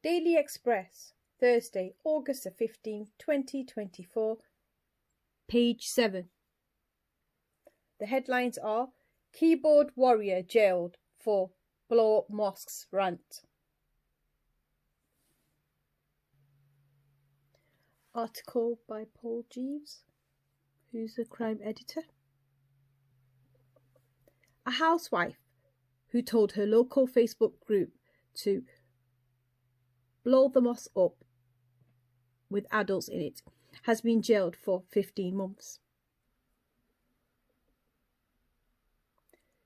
Daily Express, Thursday, August 15, 2024, page 7. The headlines are: Keyboard Warrior jailed for blow up mosques rant. Article by Paul Jeeves, who's a crime editor. A housewife who told her local Facebook group to blow the mosque up with adults in it has been jailed for 15 months.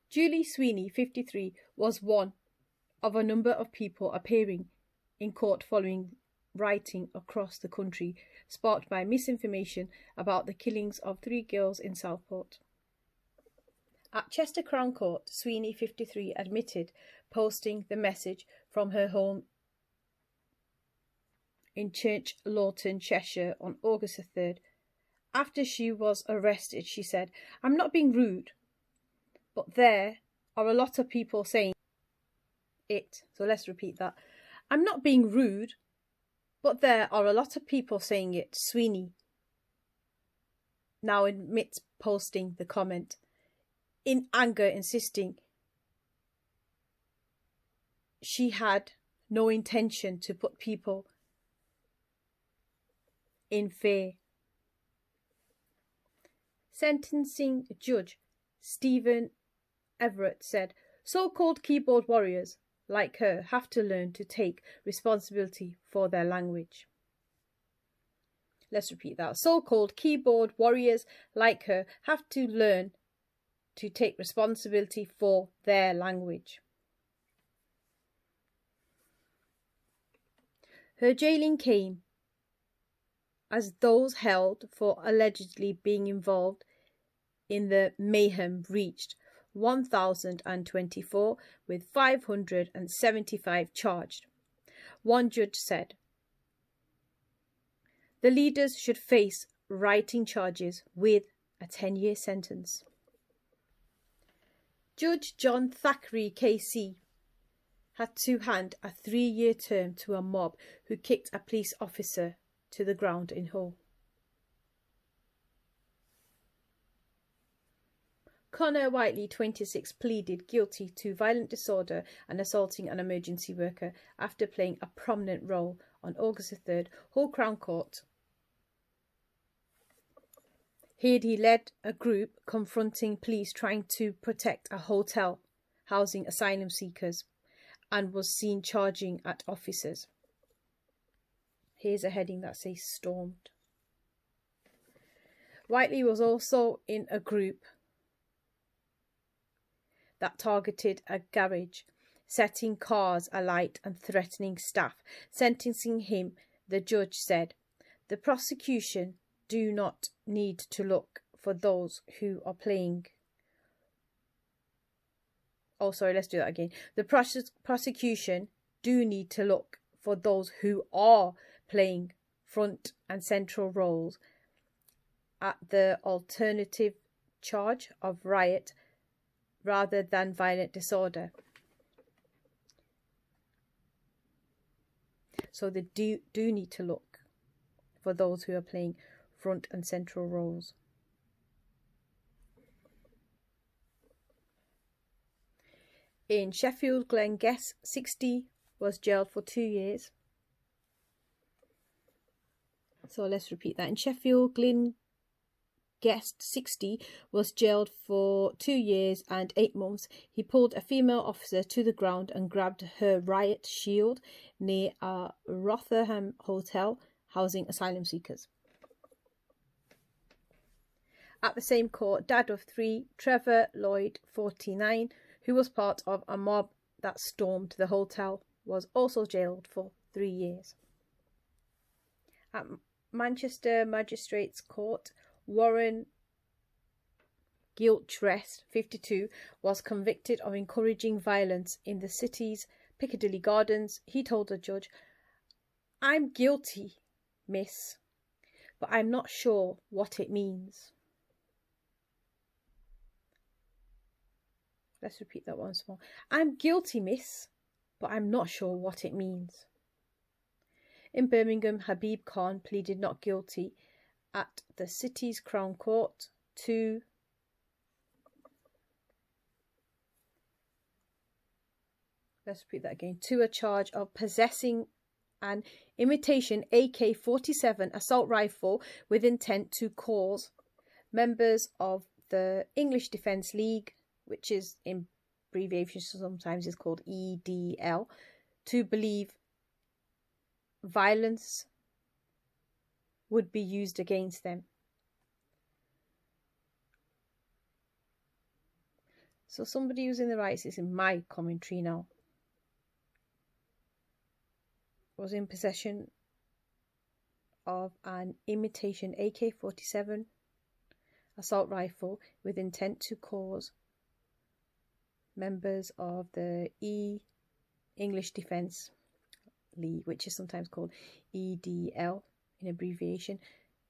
Julie Sweeney, 53, was one of a number of people appearing in court following rioting across the country, sparked by misinformation about the killings of 3 girls in Southport. At Chester Crown Court, Sweeney, 53, admitted posting the message from her home in Church Lawton, Cheshire on August 3rd. After she was arrested, she said, "I'm not being rude, but there are a lot of people saying it." So let's repeat that. "I'm not being rude, but there are a lot of people saying it." Sweeney now admits posting the comment in anger, insisting she had no intention to put people in fear. Sentencing judge Stephen Everett said, "So-called keyboard warriors like her have to learn to take responsibility for their language." Let's repeat that. So-called keyboard warriors like her have to learn to take responsibility for their language. Her jailing came as those held for allegedly being involved in the mayhem reached 1,024, with 575 charged. One judge said the leaders should face writing charges with a 10-year sentence. Judge John Thackeray KC had to hand a 3-year term to a mob who kicked a police officer to the ground in Hull. Connor Whiteley, 26, pleaded guilty to violent disorder and assaulting an emergency worker after playing a prominent role on August 3rd. Hull Crown Court. Here he led a group confronting police trying to protect a hotel housing asylum seekers and was seen charging at officers. Here's a heading that says stormed. Whiteley was also in a group that targeted a garage, setting cars alight and threatening staff. Sentencing him, the judge said, the prosecution do not need to look for those who are playing. Oh, sorry, let's do that again. The prosecution do need to look for those who are playing front and central roles at the alternative charge of riot rather than violent disorder. So they do need to look for those who are playing front and central roles. In Sheffield, Glenn Guest, 60, was jailed for 2 years. So let's repeat that. In Sheffield, Glenn Guest, 60, was jailed for 2 years and 8 months. He pulled a female officer to the ground and grabbed her riot shield near a Rotherham hotel housing asylum seekers. At the same court, dad of 3, Trevor Lloyd, 49, who was part of a mob that stormed the hotel, was also jailed for 3 years. At Manchester Magistrates Court, Warren Gilchrist, 52, was convicted of encouraging violence in the city's Piccadilly Gardens. He told the judge, "I'm guilty, miss, but I'm not sure what it means." Let's repeat that once more. "I'm guilty, miss, but I'm not sure what it means." In Birmingham, Habib Khan pleaded not guilty at the city's Crown Court to a charge of possessing an imitation AK-47 assault rifle with intent to cause members of the English Defence League, which is in abbreviation sometimes is called EDL, to believe violence would be used against them. So somebody who's in the rights, is in my commentary now, was in possession of an imitation AK-47 assault rifle with intent to cause members of the English Defence League, which is sometimes called EDL in abbreviation,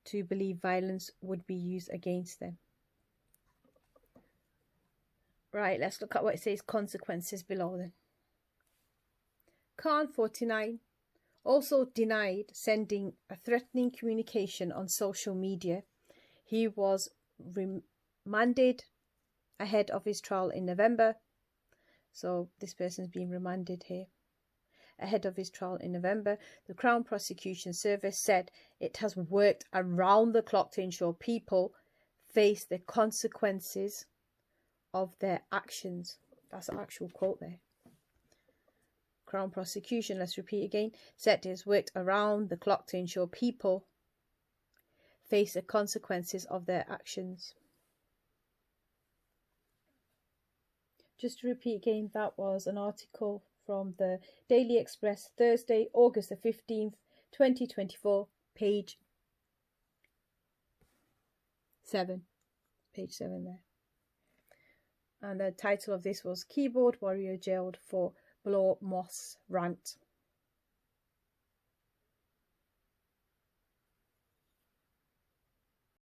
to believe violence would be used against them. Right, let's look at what it says consequences below then. Khan, 49, also denied sending a threatening communication on social media. He was remanded ahead of his trial in November. So this person's being remanded here. Ahead of his trial in November, the Crown Prosecution Service said it has worked around the clock to ensure people face the consequences of their actions. That's an actual quote there. Crown Prosecution, let's repeat again, said it has worked around the clock to ensure people face the consequences of their actions. Just to repeat again, that was an article from the Daily Express, Thursday, August the 15th, 2024, page 7. Page 7 there. And the title of this was Keyboard Warrior Jailed for Blow Mosques Rant.